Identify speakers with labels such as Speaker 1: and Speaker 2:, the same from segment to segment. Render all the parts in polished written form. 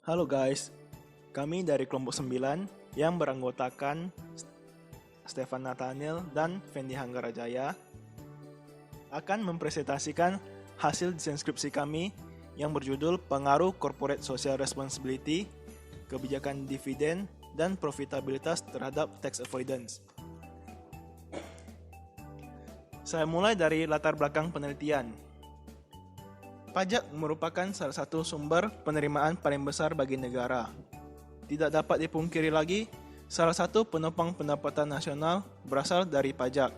Speaker 1: Halo guys, kami dari kelompok 9 yang beranggotakan Stefan Nathaniel dan Fendi Hanggarajaya akan mempresentasikan hasil desain skripsi kami yang berjudul Pengaruh Corporate Social Responsibility, Kebijakan Dividen, dan Profitabilitas terhadap Tax Avoidance. Saya mulai dari latar belakang penelitian. Pajak merupakan salah satu sumber penerimaan paling besar bagi negara. Tidak dapat dipungkiri lagi, salah satu penopang pendapatan nasional berasal dari pajak.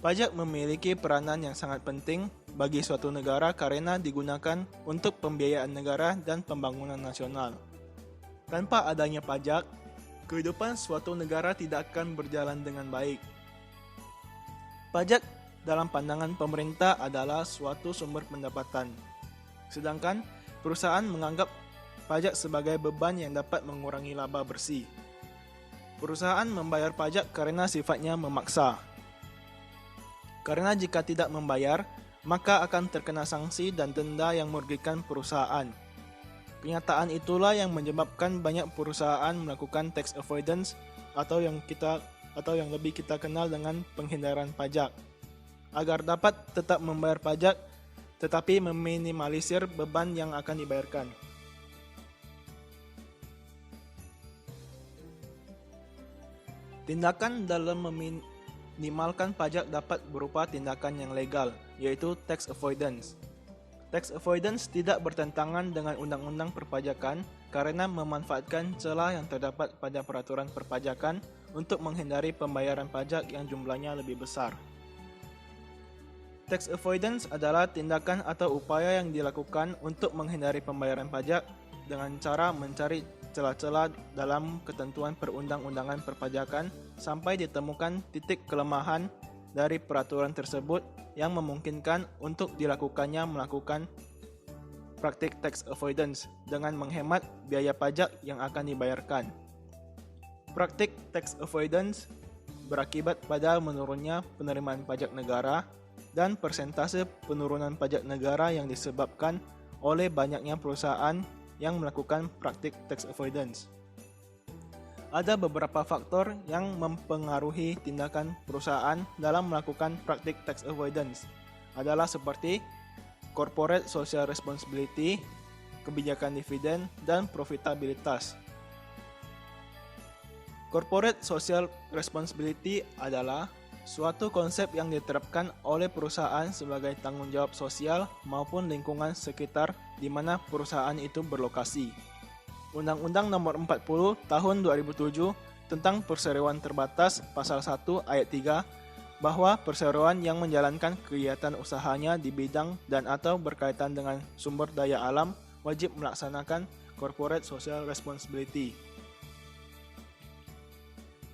Speaker 1: Pajak memiliki peranan yang sangat penting bagi suatu negara karena digunakan untuk pembiayaan negara dan pembangunan nasional. Tanpa adanya pajak, kehidupan suatu negara tidak akan berjalan dengan baik. Pajak dalam pandangan pemerintah adalah suatu sumber pendapatan, sedangkan perusahaan menganggap pajak sebagai beban yang dapat mengurangi laba bersih. Perusahaan membayar pajak karena sifatnya memaksa. Karena jika tidak membayar, maka akan terkena sanksi dan denda yang merugikan perusahaan. Kenyataan itulah yang menyebabkan banyak perusahaan melakukan tax avoidance atau yang lebih kita kenal dengan penghindaran pajak, agar dapat tetap membayar pajak tetapi meminimalisir beban yang akan dibayarkan. Tindakan dalam meminimalkan pajak dapat berupa tindakan yang legal, yaitu tax avoidance. Tax avoidance tidak bertentangan dengan undang-undang perpajakan karena memanfaatkan celah yang terdapat pada peraturan perpajakan untuk menghindari pembayaran pajak yang jumlahnya lebih besar. Tax avoidance adalah tindakan atau upaya yang dilakukan untuk menghindari pembayaran pajak dengan cara mencari celah-celah dalam ketentuan perundang-undangan perpajakan sampai ditemukan titik kelemahan dari peraturan tersebut yang memungkinkan untuk melakukan praktik tax avoidance dengan menghemat biaya pajak yang akan dibayarkan. Praktik tax avoidance berakibat pada menurunnya penerimaan pajak negara dan persentase penurunan pajak negara yang disebabkan oleh banyaknya perusahaan yang melakukan praktik tax avoidance. Ada beberapa faktor yang mempengaruhi tindakan perusahaan dalam melakukan praktik tax avoidance adalah seperti corporate social responsibility, kebijakan dividen, dan profitabilitas. Corporate social responsibility adalah suatu konsep yang diterapkan oleh perusahaan sebagai tanggung jawab sosial maupun lingkungan sekitar di mana perusahaan itu berlokasi. Undang-Undang Nomor 40 Tahun 2007 tentang Perseroan Terbatas Pasal 1 Ayat 3 bahwa perseroan yang menjalankan kegiatan usahanya di bidang dan atau berkaitan dengan sumber daya alam wajib melaksanakan corporate social responsibility.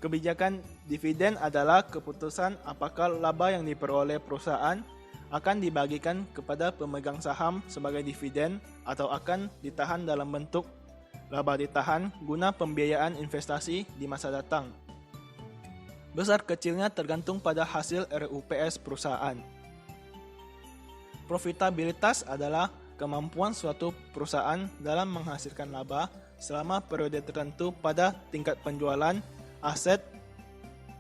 Speaker 1: Kebijakan dividen adalah keputusan apakah laba yang diperoleh perusahaan akan dibagikan kepada pemegang saham sebagai dividen atau akan ditahan dalam bentuk laba ditahan guna pembiayaan investasi di masa datang. Besar kecilnya tergantung pada hasil RUPS perusahaan. Profitabilitas adalah kemampuan suatu perusahaan dalam menghasilkan laba selama periode tertentu pada tingkat penjualan, aset,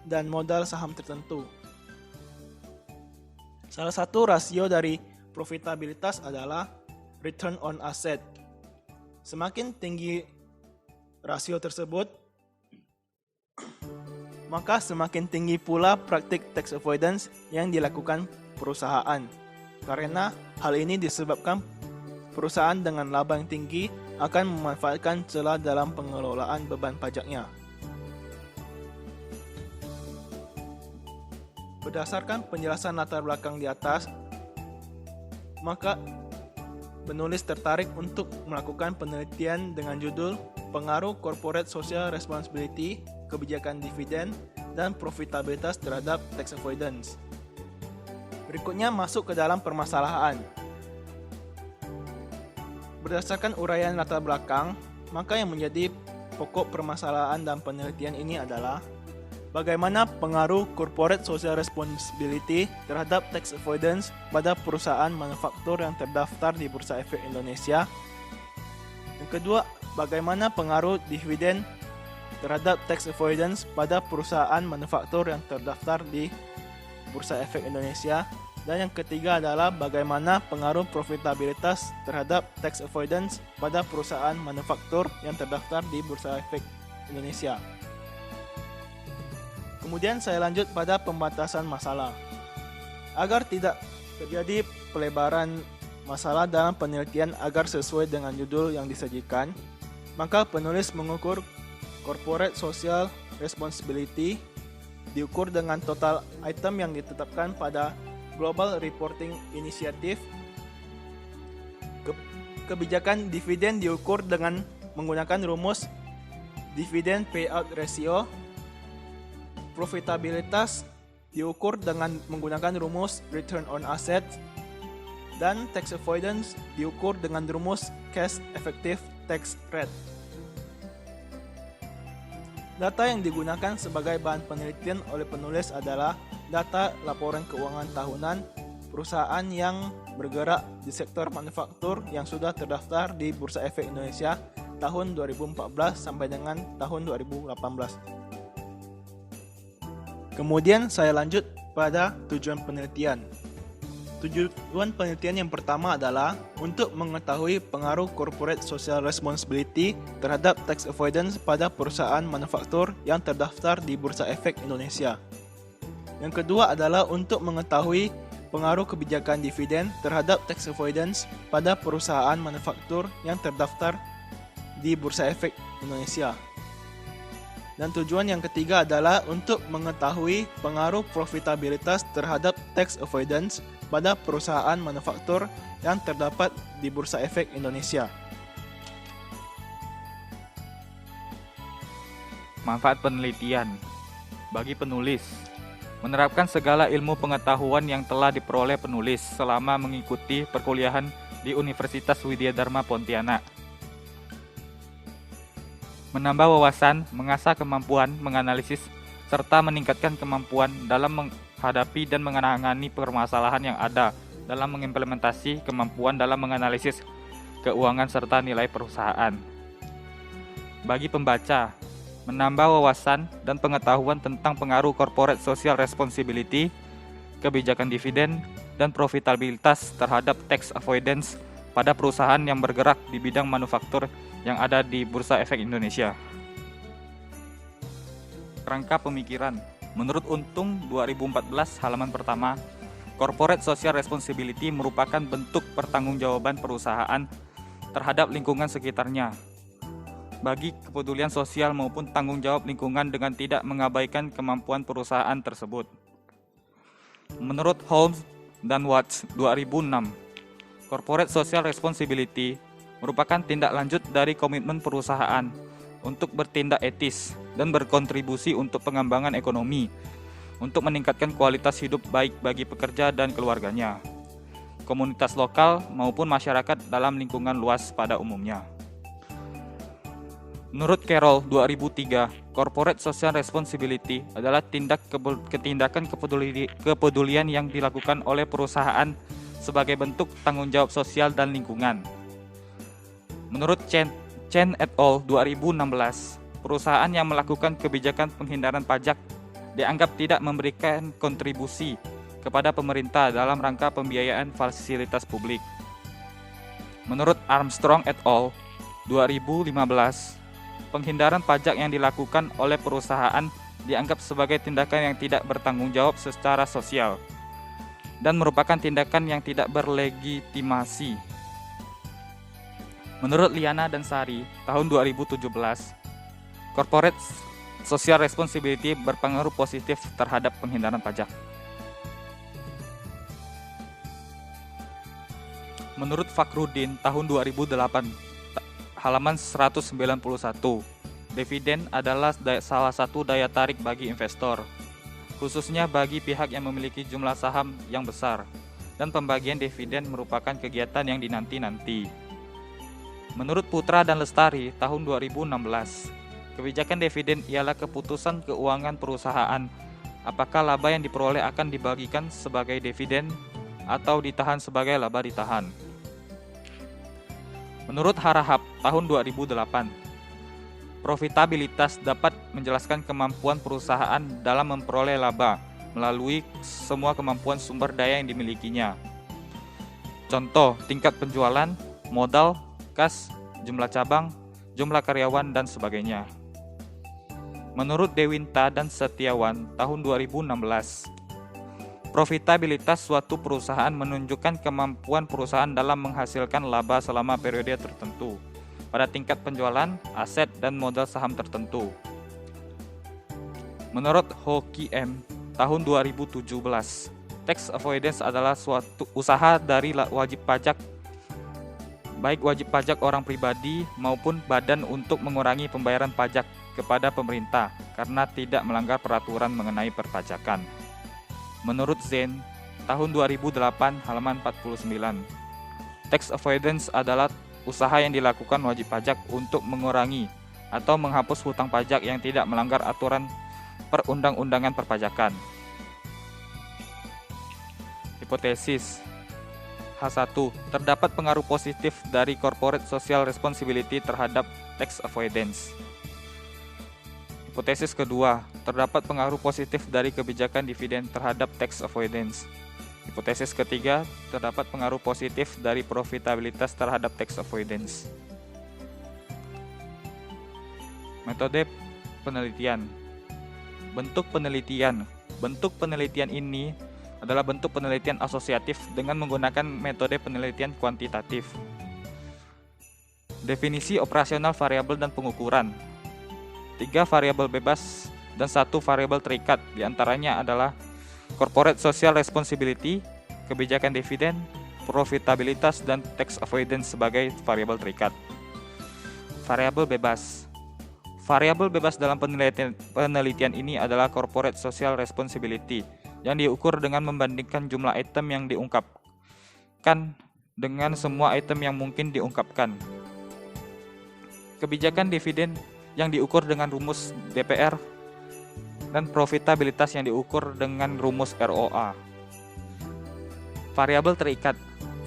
Speaker 1: dan modal saham tertentu. Salah satu rasio dari profitabilitas adalah return on asset. Semakin tinggi rasio tersebut, maka semakin tinggi pula praktik tax avoidance yang dilakukan perusahaan. Karena hal ini disebabkan perusahaan dengan laba yang tinggi akan memanfaatkan celah dalam pengelolaan beban pajaknya. Berdasarkan penjelasan latar belakang di atas, maka penulis tertarik untuk melakukan penelitian dengan judul Pengaruh Corporate Social Responsibility, Kebijakan Dividen, dan Profitabilitas terhadap Tax Avoidance. Berikutnya masuk ke dalam permasalahan. Berdasarkan uraian latar belakang, maka yang menjadi pokok permasalahan dalam penelitian ini adalah bagaimana pengaruh corporate social responsibility terhadap tax avoidance pada perusahaan manufaktur yang terdaftar di Bursa Efek Indonesia. Yang kedua bagaimana pengaruh dividen terhadap tax avoidance pada perusahaan manufaktur yang terdaftar di Bursa Efek Indonesia. Dan yang ketiga adalah bagaimana pengaruh profitabilitas terhadap tax avoidance pada perusahaan manufaktur yang terdaftar di Bursa Efek Indonesia. Kemudian saya lanjut pada pembatasan masalah. Agar tidak terjadi pelebaran masalah dalam penelitian agar sesuai dengan judul yang disajikan, maka penulis mengukur corporate social responsibility diukur dengan total item yang ditetapkan pada Global Reporting Initiative. Kebijakan dividen diukur dengan menggunakan rumus dividend payout ratio. Profitabilitas diukur dengan menggunakan rumus return on assets. Dan tax avoidance diukur dengan rumus cash effective tax rate. Data yang digunakan sebagai bahan penelitian oleh penulis adalah data laporan keuangan tahunan perusahaan yang bergerak di sektor manufaktur yang sudah terdaftar di Bursa Efek Indonesia tahun 2014 sampai dengan tahun 2018. Kemudian saya lanjut pada tujuan penelitian. Tujuan penelitian yang pertama adalah untuk mengetahui pengaruh corporate social responsibility terhadap tax avoidance pada perusahaan manufaktur yang terdaftar di Bursa Efek Indonesia. Yang kedua adalah untuk mengetahui pengaruh kebijakan dividen terhadap tax avoidance pada perusahaan manufaktur yang terdaftar di Bursa Efek Indonesia. Dan tujuan yang ketiga adalah untuk mengetahui pengaruh profitabilitas terhadap tax avoidance pada perusahaan manufaktur yang terdapat di Bursa Efek Indonesia.
Speaker 2: Manfaat penelitian bagi penulis: menerapkan segala ilmu pengetahuan yang telah diperoleh penulis selama mengikuti perkuliahan di Universitas Widya Dharma Pontianak. Menambah wawasan, mengasah kemampuan menganalisis, serta meningkatkan kemampuan dalam menghadapi dan menangani permasalahan yang ada dalam mengimplementasi kemampuan dalam menganalisis keuangan serta nilai perusahaan. Bagi pembaca, menambah wawasan dan pengetahuan tentang pengaruh corporate social responsibility, kebijakan dividen, dan profitabilitas terhadap tax avoidance pada perusahaan yang bergerak di bidang manufaktur yang ada di Bursa Efek Indonesia. Kerangka pemikiran. Menurut Untung 2014 halaman pertama, corporate social responsibility merupakan bentuk pertanggungjawaban perusahaan terhadap lingkungan sekitarnya bagi kepedulian sosial maupun tanggung jawab lingkungan dengan tidak mengabaikan kemampuan perusahaan tersebut. Menurut Holmes dan Watts 2006, corporate social responsibility merupakan tindak lanjut dari komitmen perusahaan untuk bertindak etis dan berkontribusi untuk pengembangan ekonomi, untuk meningkatkan kualitas hidup baik bagi pekerja dan keluarganya, komunitas lokal maupun masyarakat dalam lingkungan luas pada umumnya. Menurut Carroll 2003, corporate social responsibility adalah tindakan kepedulian yang dilakukan oleh perusahaan sebagai bentuk tanggung jawab sosial dan lingkungan. Menurut Chen et al. 2016, perusahaan yang melakukan kebijakan penghindaran pajak dianggap tidak memberikan kontribusi kepada pemerintah dalam rangka pembiayaan fasilitas publik. Menurut Armstrong et al. 2015, penghindaran pajak yang dilakukan oleh perusahaan dianggap sebagai tindakan yang tidak bertanggung jawab secara sosial dan merupakan tindakan yang tidak berlegitimasi. Menurut Liana dan Sari, tahun 2017, corporate social responsibility berpengaruh positif terhadap penghindaran pajak. Menurut Fakhrudin, tahun 2008, halaman 191, dividen adalah salah satu daya tarik bagi investor, khususnya bagi pihak yang memiliki jumlah saham yang besar, dan pembagian dividen merupakan kegiatan yang dinanti-nanti. Menurut Putra dan Lestari, tahun 2016, kebijakan dividen ialah keputusan keuangan perusahaan apakah laba yang diperoleh akan dibagikan sebagai dividen atau ditahan sebagai laba ditahan. Menurut Harahap tahun 2008, profitabilitas dapat menjelaskan kemampuan perusahaan dalam memperoleh laba melalui semua kemampuan sumber daya yang dimilikinya. Contoh, tingkat penjualan, modal, kas, jumlah cabang, jumlah karyawan, dan sebagainya. Menurut Dewinta dan Setiawan tahun 2016, profitabilitas suatu perusahaan menunjukkan kemampuan perusahaan dalam menghasilkan laba selama periode tertentu pada tingkat penjualan, aset, dan modal saham tertentu. Menurut Hoki M tahun 2017, tax avoidance adalah suatu usaha dari wajib pajak, baik wajib pajak orang pribadi maupun badan, untuk mengurangi pembayaran pajak kepada pemerintah karena tidak melanggar peraturan mengenai perpajakan. Menurut Zen tahun 2008 halaman 49, tax avoidance adalah usaha yang dilakukan wajib pajak untuk mengurangi atau menghapus hutang pajak yang tidak melanggar aturan perundang-undangan perpajakan. Hipotesis H1. Terdapat pengaruh positif dari corporate social responsibility terhadap tax avoidance. Hipotesis kedua, terdapat pengaruh positif dari kebijakan dividen terhadap tax avoidance. Hipotesis ketiga, terdapat pengaruh positif dari profitabilitas terhadap tax avoidance. Metode penelitian. Bentuk penelitian. Bentuk penelitian ini adalah bentuk penelitian asosiatif dengan menggunakan metode penelitian kuantitatif. Definisi operasional variabel dan pengukuran. 3 variabel bebas dan 1 variabel terikat, diantaranya adalah corporate social responsibility, kebijakan dividen, profitabilitas, dan tax avoidance sebagai variabel terikat. Variabel bebas. Variabel bebas dalam penelitian ini adalah corporate social responsibility yang diukur dengan membandingkan jumlah item yang diungkapkan dengan semua item yang mungkin diungkapkan. Kebijakan dividen yang diukur dengan rumus DPR, dan profitabilitas yang diukur dengan rumus ROA. Variabel terikat.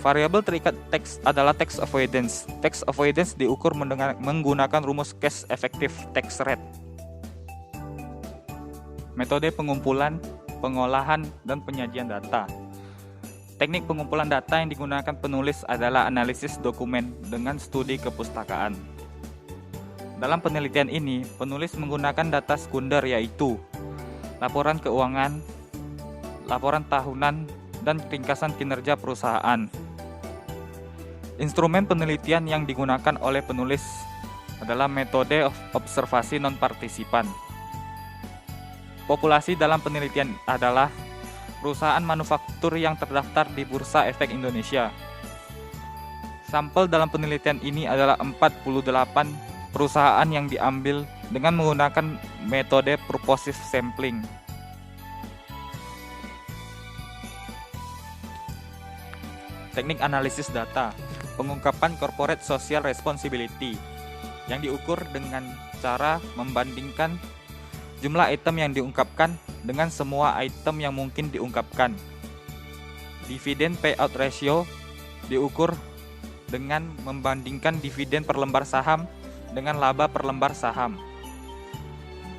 Speaker 2: Variabel terikat tax adalah tax avoidance. Tax avoidance diukur menggunakan rumus cash effective tax rate. Metode pengumpulan, pengolahan, dan penyajian data. Teknik pengumpulan data yang digunakan penulis adalah analisis dokumen dengan studi kepustakaan. Dalam penelitian ini, penulis menggunakan data sekunder yaitu laporan keuangan, laporan tahunan, dan ringkasan kinerja perusahaan. Instrumen penelitian yang digunakan oleh penulis adalah metode observasi non-partisipan. Populasi dalam penelitian adalah perusahaan manufaktur yang terdaftar di Bursa Efek Indonesia. Sampel dalam penelitian ini adalah 48 perusahaan yang diambil dengan menggunakan metode purposive sampling. Teknik analisis data, pengungkapan corporate social responsibility yang diukur dengan cara membandingkan jumlah item yang diungkapkan dengan semua item yang mungkin diungkapkan. Dividend payout ratio diukur dengan membandingkan dividen per lembar saham dengan laba per lembar saham.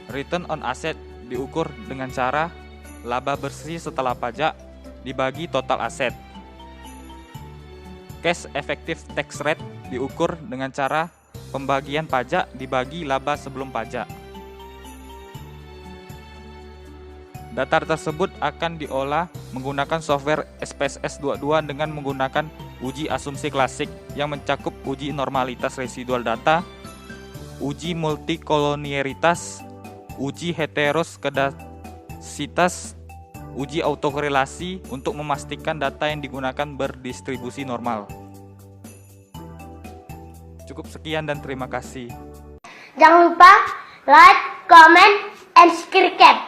Speaker 2: Return on asset diukur dengan cara laba bersih setelah pajak dibagi total aset. Cash effective tax rate diukur dengan cara pembagian pajak dibagi laba sebelum pajak. Data tersebut akan diolah menggunakan software SPSS 22 dengan menggunakan uji asumsi klasik yang mencakup uji normalitas residual data, uji multikolonialitas, uji heteroskedasitas, uji autokorelasi untuk memastikan data yang digunakan berdistribusi normal. Cukup sekian dan terima kasih.
Speaker 3: Jangan lupa like, comment, and subscribe.